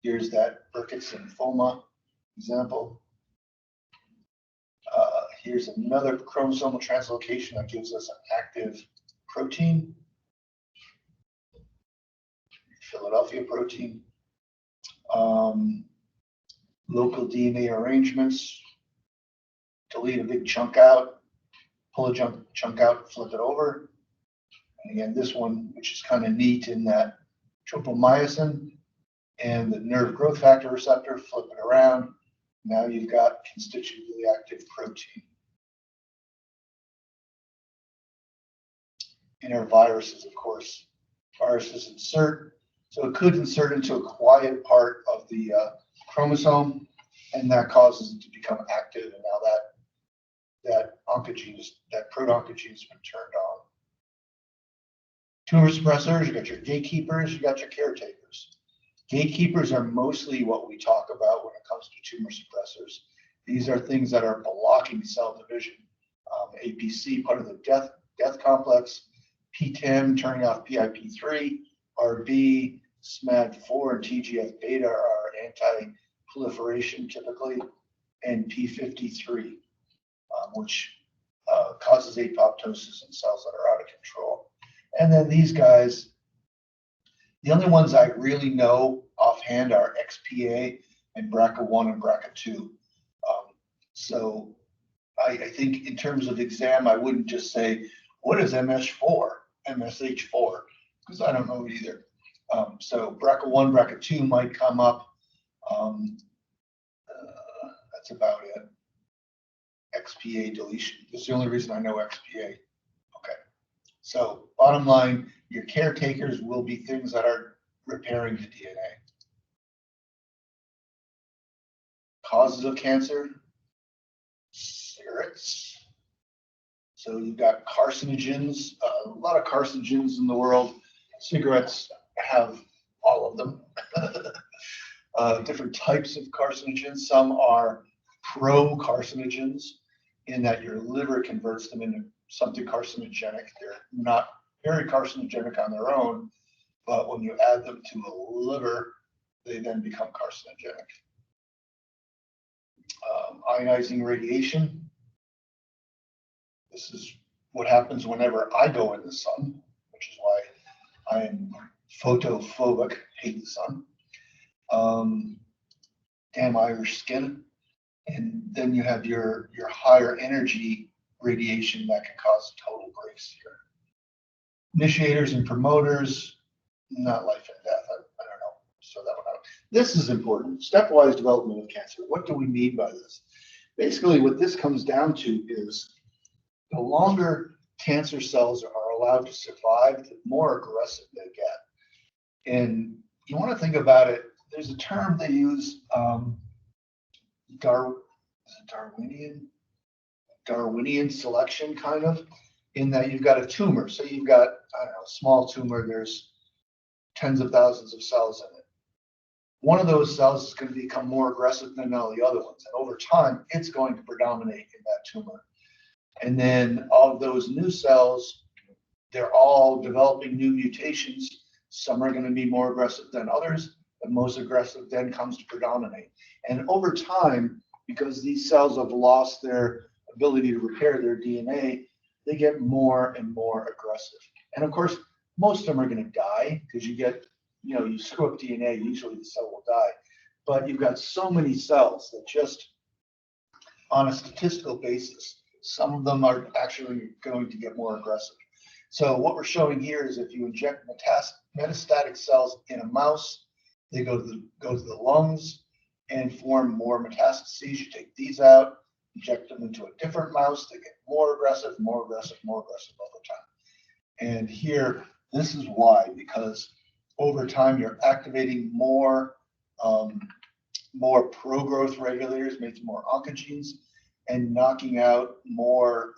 Here's that Burkitt's lymphoma example. Here's another chromosomal translocation that gives us an active protein, Philadelphia protein. Local DNA arrangements, delete a big chunk out, pull a chunk out, flip it over. And again, this one, which is kind of neat in that tropomyosin and the nerve growth factor receptor, flip it around. Now you've got constitutively active protein. In our viruses, of course, viruses insert. So it could insert into a quiet part of the chromosome, and that causes it to become active. And now that proto-oncogene has been turned on. Tumor suppressors, you got your gatekeepers, you got your caretakers. Gatekeepers are mostly what we talk about when it comes to tumor suppressors. These are things that are blocking cell division. APC, part of the death complex, PTEN, turning off PIP3, RB, SMAD4, and TGF-beta are anti-proliferation typically, and P53, which causes apoptosis in cells that are out of control. And then these guys, the only ones I really know offhand are XPA and BRCA1 and BRCA2. So I think in terms of exam, I wouldn't just say, what is MSH4, because I don't know either. So BRCA1, BRCA2 might come up. That's about it. XPA deletion. That's the only reason I know XPA. Okay. So bottom line, your caretakers will be things that are repairing the DNA. Causes of cancer, cigarettes. So you've got carcinogens, a lot of carcinogens in the world. Cigarettes have all of them. Different types of carcinogens. Some are pro-carcinogens in that your liver converts them into something carcinogenic. They're not very carcinogenic on their own, but when you add them to a liver, they then become carcinogenic. Ionizing radiation. This is what happens whenever I go in the sun, which is why I am photophobic, hate the sun. Damn Irish skin. And then you have your higher energy radiation that can cause total breaks here. Initiators and promoters, not life and death. I don't know. So that one out. This is important. Stepwise development of cancer. What do we mean by this? Basically, what this comes down to is the longer cancer cells are allowed to survive, the more aggressive they get. And you want to think about it, there's a term they use, Darwinian selection, kind of, in that you've got a tumor. So you've got, I don't know, a small tumor, there's tens of thousands of cells in it. One of those cells is going to become more aggressive than all the other ones. And over time, it's going to predominate in that tumor. And then all of those new cells, they're all developing new mutations. Some are going to be more aggressive than others. The most aggressive then comes to predominate. And over time, because these cells have lost their ability to repair their DNA, they get more and more aggressive. And of course, most of them are going to die because you screw up DNA, usually the cell will die. But you've got so many cells that just on a statistical basis, some of them are actually going to get more aggressive. So what we're showing here is if you inject metastatic cells in a mouse, they go to the lungs and form more metastases. You take these out, inject them into a different mouse, they get more aggressive over time. And here, this is why, because over time you're activating more pro-growth regulators, making more oncogenes, and knocking out more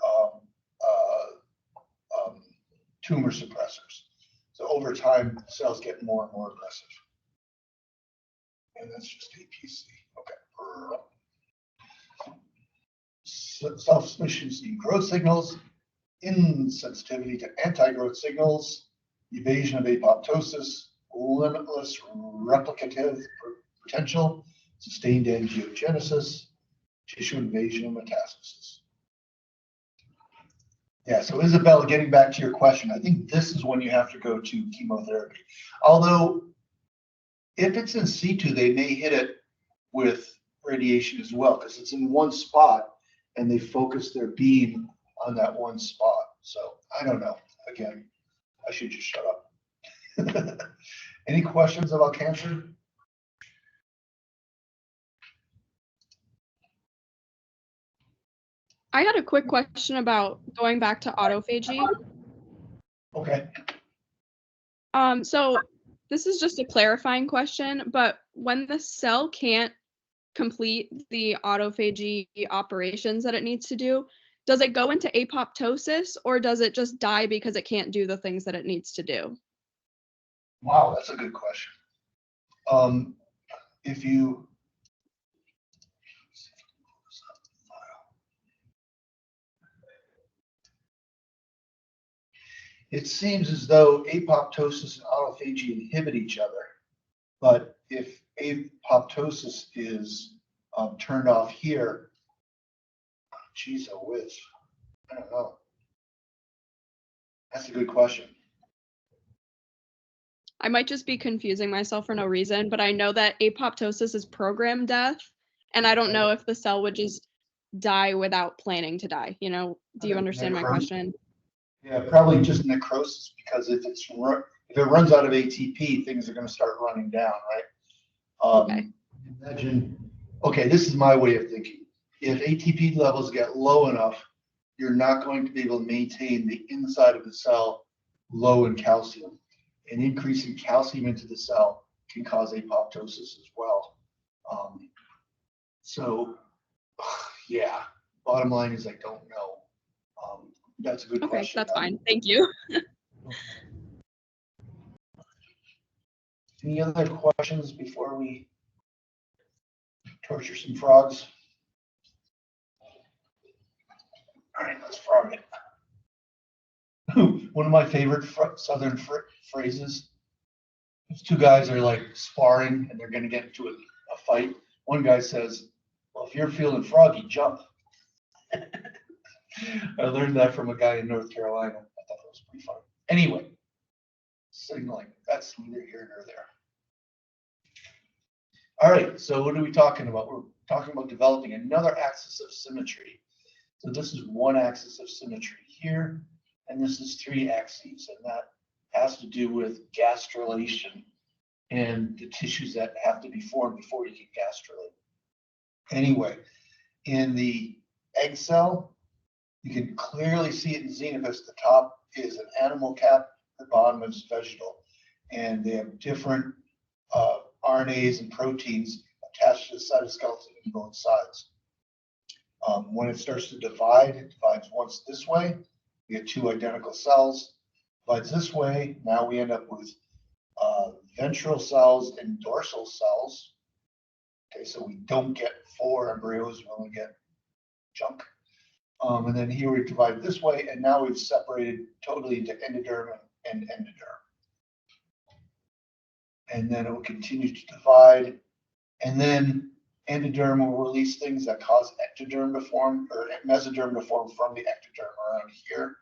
tumor suppressors. So over time, cells get more and more aggressive. And that's just APC. Okay. Self-sufficiency in growth signals, insensitivity to anti-growth signals, evasion of apoptosis, limitless replicative potential, sustained angiogenesis, tissue invasion and metastasis. Yeah, so Isabella, getting back to your question, I think this is when you have to go to chemotherapy. Although, if it's in situ, they may hit it with radiation as well, because it's in one spot and they focus their beam on that one spot. So I don't know. Again, I should just shut up. Any questions about cancer? I had a quick question about going back to autophagy. Okay. So this is just a clarifying question, but when the cell can't complete the autophagy operations that it needs to do, does it go into apoptosis or does it just die because it can't do the things that it needs to do? Wow, that's a good question. If you it seems as though apoptosis and autophagy inhibit each other. But if apoptosis is turned off here, geez, a whiz. I don't know. That's a good question. I might just be confusing myself for no reason, but I know that apoptosis is programmed death, and I don't know if the cell would just die without planning to die. Do you understand my question? Yeah, probably just necrosis, because if it runs out of ATP, things are going to start running down, right? Okay. Imagine, okay, this is my way of thinking. If ATP levels get low enough, you're not going to be able to maintain the inside of the cell low in calcium. And increasing calcium into the cell can cause apoptosis as well. So, yeah, bottom line is I don't know. That's a good question. Okay, that's fine. Thank you. Any other questions before we torture some frogs? All right, let's frog it. One of my favorite Southern phrases. These two guys are like sparring and they're going to get into a fight. One guy says, "Well, if you're feeling froggy, jump." I learned that from a guy in North Carolina. I thought that was pretty funny. Anyway, signaling, that's neither here nor there. All right, so what are we talking about? We're talking about developing another axis of symmetry. So this is one axis of symmetry here, and this is three axes, and that has to do with gastrulation. and the tissues that have to be formed before you can gastrulate. Anyway, in the egg cell, you can clearly see it in Xenopus. The top is an animal cap, the bottom is vegetal. And they have different RNAs and proteins attached to the cytoskeleton on both sides. When it starts to divide, it divides once this way. We get two identical cells. Divides this way. Now we end up with ventral cells and dorsal cells. Okay, so we don't get 4 embryos, we only get junk. And then here we divide this way, and now we've separated totally into endoderm and endoderm. And then it will continue to divide, and then endoderm will release things that cause ectoderm to form, or mesoderm to form from the ectoderm around here.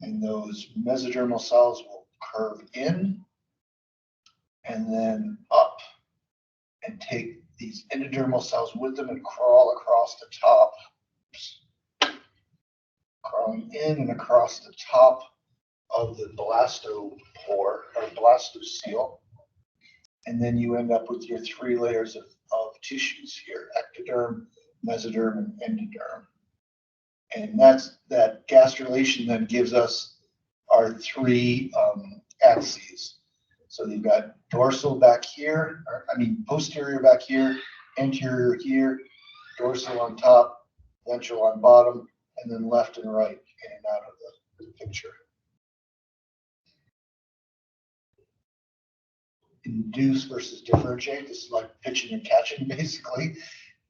And those mesodermal cells will curve in and then up and take these endodermal cells with them and crawl across the top. Oops. Crawling in and across the top of the blastopore or blastocele. And then you end up with your 3 layers of tissues here: ectoderm, mesoderm, and endoderm. And that gastrulation then gives us our 3 axes. So you've got dorsal back here, posterior back here, anterior here, dorsal on top, ventral on bottom, and then left and right in and out of the picture. Induce versus differentiate. This is like pitching and catching, basically.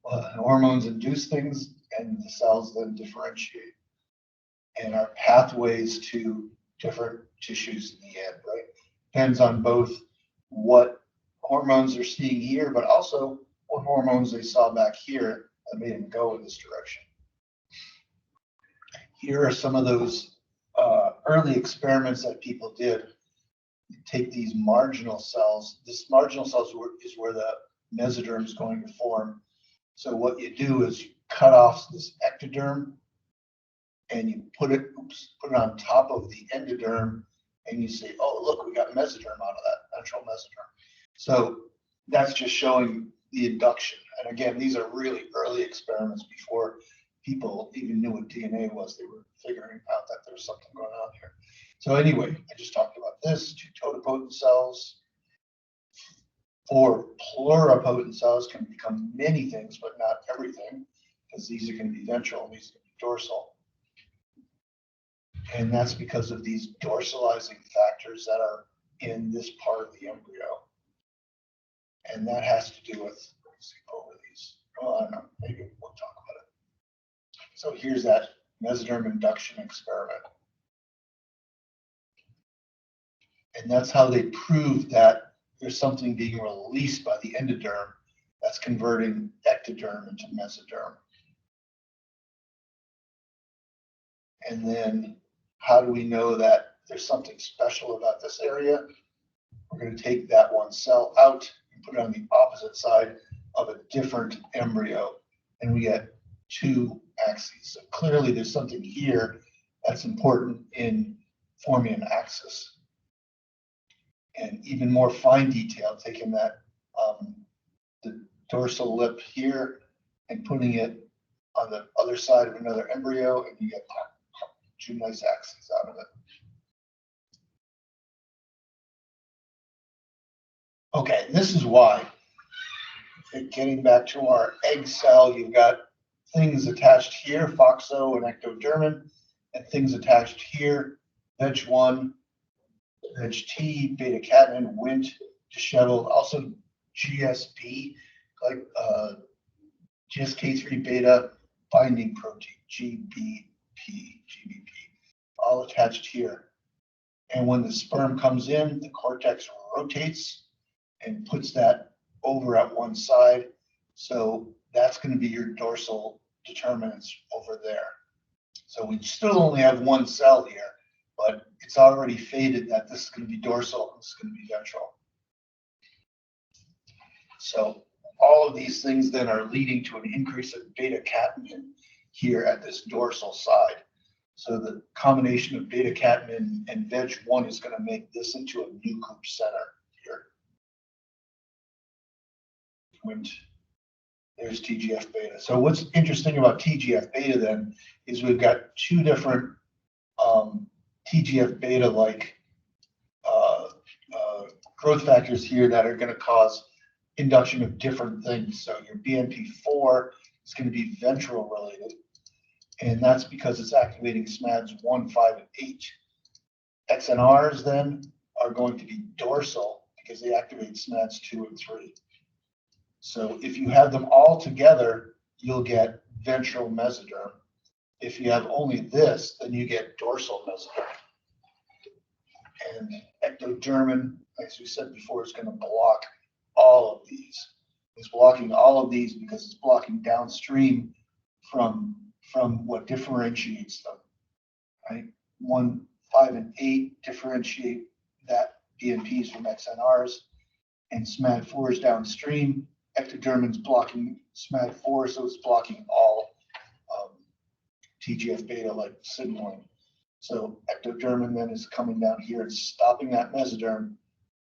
Hormones induce things, and the cells then differentiate. And our pathways to different tissues in the end, right? Depends on both what hormones they're seeing here, but also what hormones they saw back here that made them go in this direction. Here are some of those early experiments that people did. You take these marginal cells. This marginal cells is where the mesoderm is going to form. So what you do is you cut off this ectoderm and you put it on top of the endoderm, and you say, oh, look, we got mesoderm out of that, ventral mesoderm. So that's just showing the induction. And again, these are really early experiments before people even knew what DNA was. They were figuring out that there's something going on here. So anyway, I just talked about this: 2 totipotent cells. 4 pluripotent cells can become many things, but not everything, because these are going to be ventral and these are going to be dorsal. And that's because of these dorsalizing factors that are in this part of the embryo. And that has to do with, let's see, over these. Oh, I don't know, maybe we'll talk about it. So here's that mesoderm induction experiment. And that's how they proved that there's something being released by the endoderm that's converting ectoderm into mesoderm. And then how do we know that there's something special about this area? We're going to take that one cell out and put it on the opposite side of a different embryo, and we get 2 axes. So clearly there's something here that's important in forming an axis. And even more fine detail, taking that the dorsal lip here and putting it on the other side of another embryo, and you get 2 nice axes out of it. Okay, this is why. Getting back to our egg cell, you've got things attached here, FOXO and ectodermin, and things attached here, VEG1, VEG-T, beta-catenin, Wnt, disheveled, also GSP, like GSK3 beta binding protein, GBP, all attached here. And when the sperm comes in, the cortex rotates and puts that over at one side. So that's going to be your dorsal determinants over there. So we still only have 1 cell here, but it's already fated that this is going to be dorsal and this is going to be ventral. So all of these things then are leading to an increase of beta-catenin here at this dorsal side. So the combination of beta-catenin and VEG1 is going to make this into a nuclear center. frequent. There's TGF beta. So what's interesting about TGF beta then is we've got two different TGF beta like growth factors here that are going to cause induction of different things. So your BMP4 is going to be ventral related, and that's because it's activating SMADs 1, 5, and 8. XNRs then are going to be dorsal because they activate SMADs 2 and 3. So if you have them all together, you'll get ventral mesoderm. If you have only this, then you get dorsal mesoderm. And ectodermin, as we said before, is going to block all of these. It's blocking all of these because it's blocking downstream from what differentiates them, right? 1, 5, and 8 differentiate that BMPs from XNRs, and SMAD4 is downstream. Ectodermin's blocking SMAD4, so it's blocking all TGF beta like signaling. So ectodermin then is coming down here and stopping that mesoderm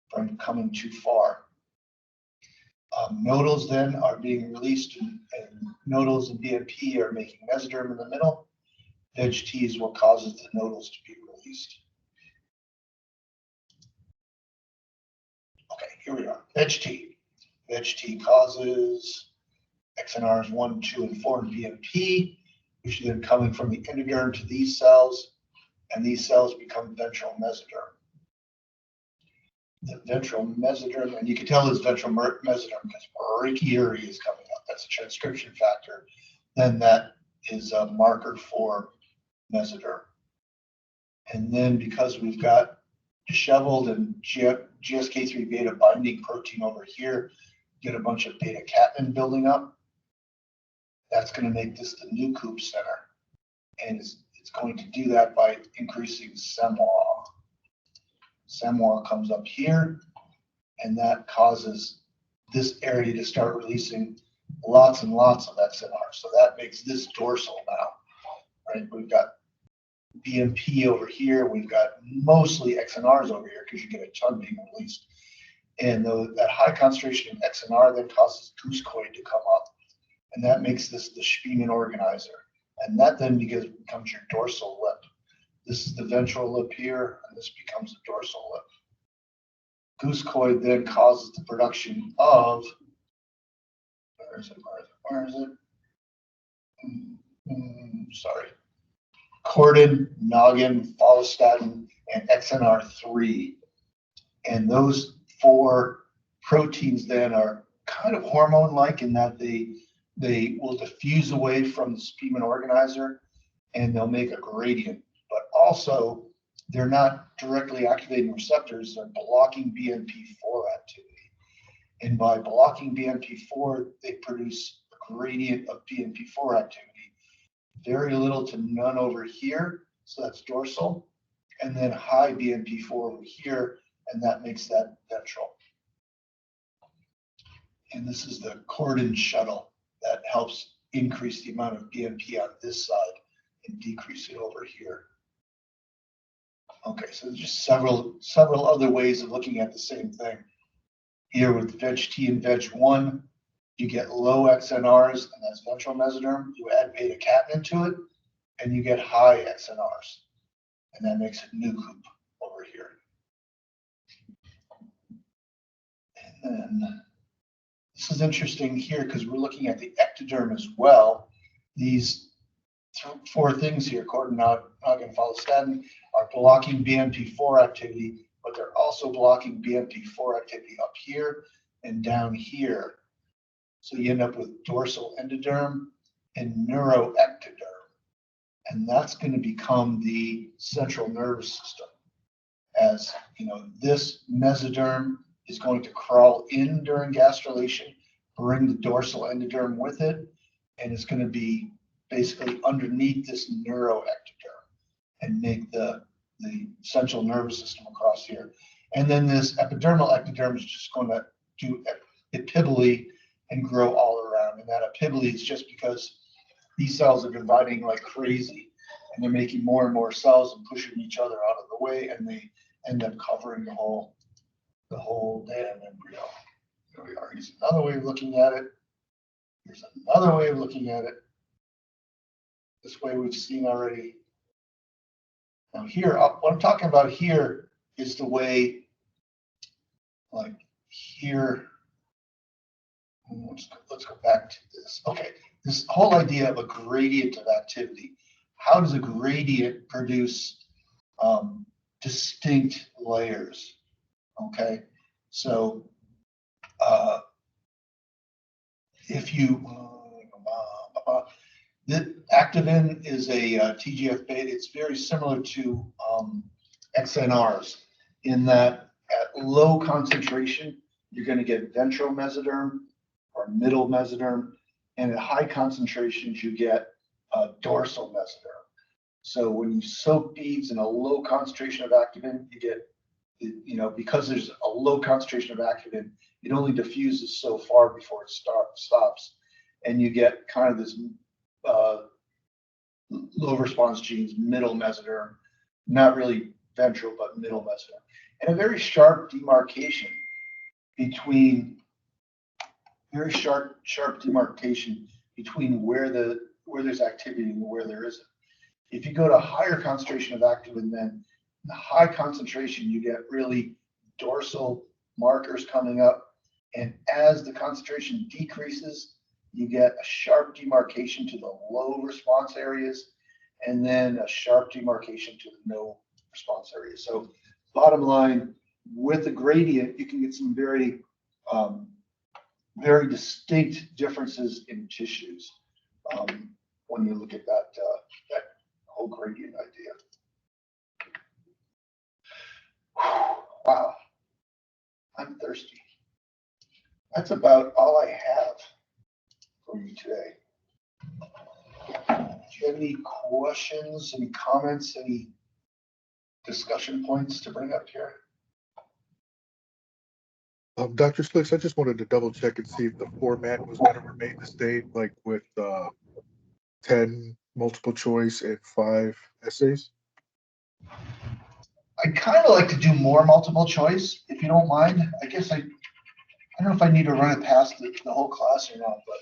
from coming too far. Nodals then are being released, and nodals and BMP are making mesoderm in the middle. VEG-T is what causes the nodals to be released. Okay, here we are. VEG-T. VEG-T causes XNRs 1, 2, and 4 in BMP, which is then coming from the endoderm to these cells, and these cells become ventral mesoderm. The ventral mesoderm, and you can tell it's ventral mesoderm because brachyuria is coming up. That's a transcription factor. Then that is a marker for mesoderm. And then because we've got disheveled and GSK3 beta binding protein over here, get a bunch of beta catenin building up. That's going to make this the new Coop center. And it's going to do that by increasing SEMWA. SEMWA comes up here, and that causes this area to start releasing lots and lots of XNR. So that makes this dorsal now, right? We've got BMP over here. We've got mostly XNRs over here because you get a ton being released. And that high concentration of XNR then causes goosecoid to come up. And that makes this the Spielman organizer. And that then becomes your dorsal lip. This is the ventral lip here, and this becomes the dorsal lip. Goosecoid then causes the production of, where is it? Sorry. Cordon, noggin, follistatin, and XNR3. And those 4 proteins then are kind of hormone-like in that they will diffuse away from the Spielman organizer, and they'll make a gradient. But also, they're not directly activating receptors, they're blocking BMP4 activity. And by blocking BMP4, they produce a gradient of BMP4 activity. Very little to none over here, so that's dorsal. And then high BMP4 over here, and that makes that ventral. And this is the Cordon shuttle that helps increase the amount of BMP on this side and decrease it over here. Okay, so there's just several other ways of looking at the same thing. Here with VEG-T and VEG1, you get low XNRs, and that's ventral mesoderm. You add beta catenin to it, and you get high XNRs. And that makes it new Coop over here. And then this is interesting here because we're looking at the ectoderm as well. These 4 things here, cordon, noggin, follistatin, are blocking BMP4 activity, but they're also blocking BMP4 activity up here and down here. So you end up with dorsal endoderm and neuroectoderm. And that's going to become the central nervous system. As you know, this mesoderm is going to crawl in during gastrulation, bring the dorsal endoderm with it, and it's going to be basically underneath this neuroectoderm and make the central nervous system across here. And then this epidermal ectoderm is just going to do epibole and grow all around. And that epibole is just because these cells are dividing like crazy, and they're making more and more cells and pushing each other out of the way, and they end up covering the whole damn embryo. There we are. Here's another way of looking at it. Here's another way of looking at it. This way we've seen already. Now here, what I'm talking about here is the way, like here, let's go back to this. Okay, this whole idea of a gradient of activity. How does a gradient produce distinct layers? Okay, so if you, the Activin is a TGF beta. It's very similar to XNRs in that at low concentration, you're going to get ventral mesoderm or middle mesoderm, and at high concentrations, you get dorsal mesoderm. So when you soak beads in a low concentration of Activin, you get, because there's a low concentration of Activin, it only diffuses so far before it stops, and you get kind of this low response genes, middle mesoderm, not really ventral, but middle mesoderm, and a very sharp demarcation between where there's activity and where there isn't. If you go to higher concentration of Activin, then the high concentration, you get really dorsal markers coming up, and as the concentration decreases, you get a sharp demarcation to the low response areas, and then a sharp demarcation to the no response areas. So bottom line, with a gradient, you can get some very, very distinct differences in tissues when you look at that whole gradient idea. Wow, I'm thirsty. That's about all I have for you today. Do you have any questions, any comments, any discussion points to bring up here? Dr. Slicks, I just wanted to double check and see if the format was going to remain the same, like with 10 multiple choice and 5 essays. I'd kind of like to do more multiple choice, if you don't mind. I guess I don't know if I need to run it past the whole class or not, but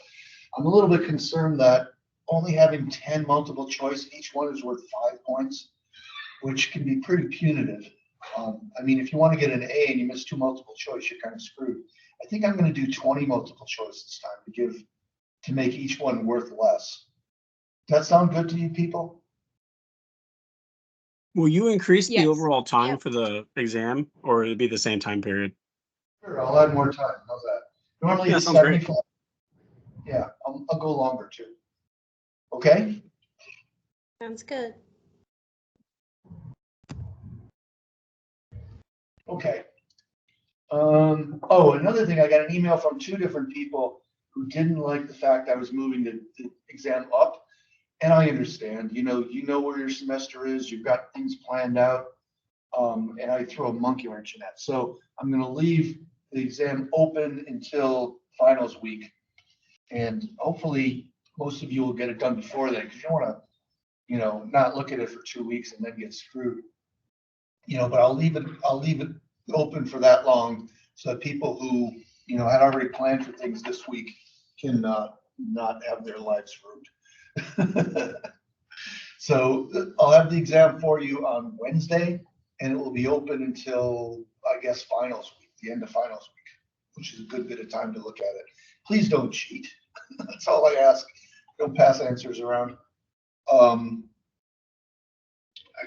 I'm a little bit concerned that only having 10 multiple choice, each one is worth 5 points, which can be pretty punitive. I mean, if you want to get an A and you miss 2 multiple choice, you're kind of screwed. I think I'm going to do 20 multiple choice this time to make each one worth less. Does that sound good to you people? Will you increase Yes. the overall time Yeah. for the exam, or it'll be the same time period? Sure, I'll add more time. How's that? Normally Yeah, it's sounds great. 75. Yeah, I'll go longer too. Okay? Sounds good. Okay. Oh, another thing, I got an email from 2 different people who didn't like the fact I was moving the exam up. And I understand, you know where your semester is, you've got things planned out. And I throw a monkey wrench in that. So I'm going to leave the exam open until finals week. And hopefully most of you will get it done before then, because you don't want to, not look at it for 2 weeks and then get screwed. But I'll leave it open for that long so that people who, had already planned for things this week can not have their lives ruined. So I'll have the exam for you on Wednesday, and it will be open until, I guess, finals week, the end of finals week, which is a good bit of time to look at it. Please don't cheat. That's all I ask. Don't pass answers around. I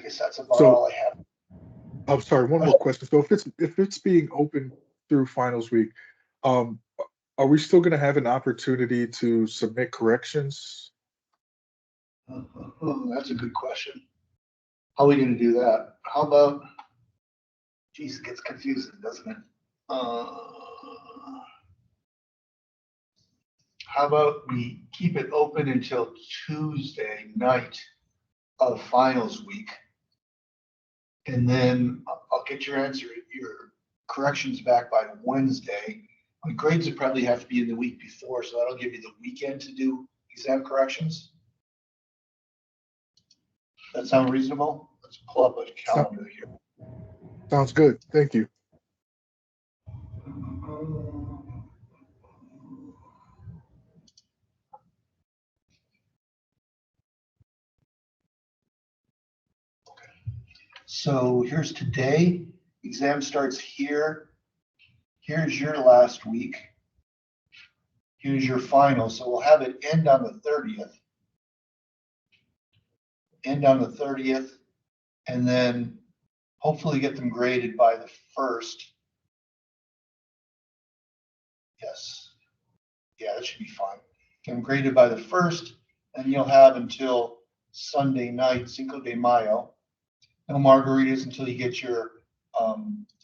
guess that's about all I have. I'm sorry, one more question. So if it's being open through finals week, are we still going to have an opportunity to submit corrections? That's a good question. How are we going to do that? How about, geez, it gets confusing, doesn't it? How about we keep it open until Tuesday night of finals week? And then I'll get your corrections back by Wednesday. My grades would probably have to be in the week before, so that'll give you the weekend to do exam corrections. That sound reasonable? Let's pull up a calendar here. Sounds good. Thank you. So here's today, exam starts here. Here's your last week. Here's your final. So we'll have it end on the 30th. End on the 30th, and then hopefully get them graded by the 1st. Yes. Yeah, that should be fine. Get them graded by the 1st, and you'll have until Sunday night, Cinco de Mayo. No margaritas until you get your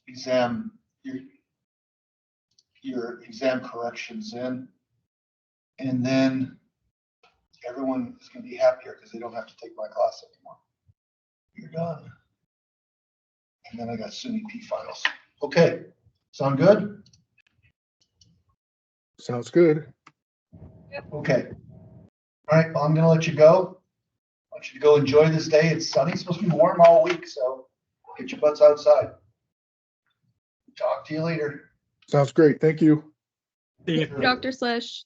exam, your exam corrections in. And then everyone is going to be happier because they don't have to take my class anymore. You're done. And then I got SUNY P finals. Okay, sound good? Sounds good. Okay. All right, well, I'm gonna let you go. I want you to go enjoy this day. It's sunny, it's supposed to be warm all week, so get your butts outside. Talk to you later. Sounds great. Thank you. See ya. Dr. Slish.